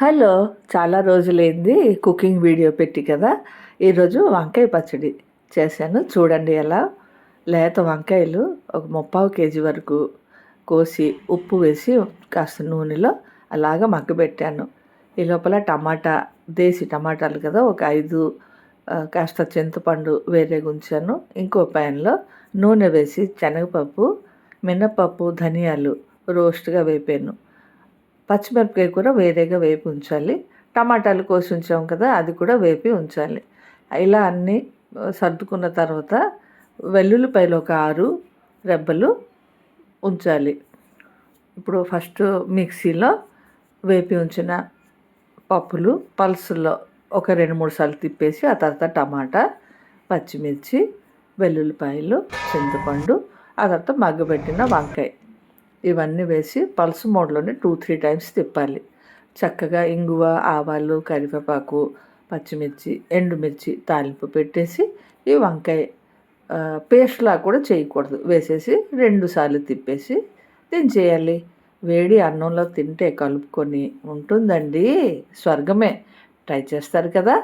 Hello! చాలా రోజులైంది cooking video పెట్టి కదా! ఈరోజు వంకాయ పచ్చడి చేశాను. చూడండి ఎలా. లేత వంకాయలు ఒక 35 కేజీ వరకు కోసి, ఉప్పు వేసి కాస్త నూనెలో అలాగా మగ్గబెట్టాను. ఈ లోపల టమాటా, దేశీ టమాటాలు కదా! ఒక 5 కాస్త చింతపండు వేరేగుంచాను. ఇంకో ప్యాన్‌లో నూనె వేసి శనగపప్పు, మినపప్పు, ధనియాలు రోస్ట్‌గా వేపాను. పచ్చిమిరపకాయ కూడా వేరేగా వేపి ఉంచాలి. టమాటాలు కోసి ఉంచాం కదా! అది కూడా వేపి ఉంచాలి. ఇలా అన్నీ సర్దుకున్న తర్వాత వెల్లుల్లిపాయలు ఒక 6 రెబ్బలు ఉంచాలి. ఇప్పుడు ఫస్ట్ మిక్సీలో వేపి ఉంచిన పప్పులు పల్స్‌లో ఒక 2, 3 సార్లు తిప్పేసి ఆ తర్వాత టమాటా, పచ్చిమిర్చి, వెల్లుల్లిపాయలు, చింతపండు, ఆ తర్వాత మగ్గబెట్టిన వంకాయ ఇవన్నీ వేసి పల్స్ మోడ్లోనే 2, 3 టైమ్స్ తిప్పాలి. చక్కగా ఇంగువ, ఆవాలు, కరివేపాకు, పచ్చిమిర్చి, ఎండుమిర్చి తాలింపు పెట్టేసి ఈ వంకాయ పేస్ట్‌లా కూడా చేయకూడదు. వేసేసి 2 సార్లు తిప్పేసి దించేయాలి. వేడి అన్నంలో తింటే కలుపుకొని ఉంటుందండి. స్వర్గమే. ట్రై చేస్తారు కదా!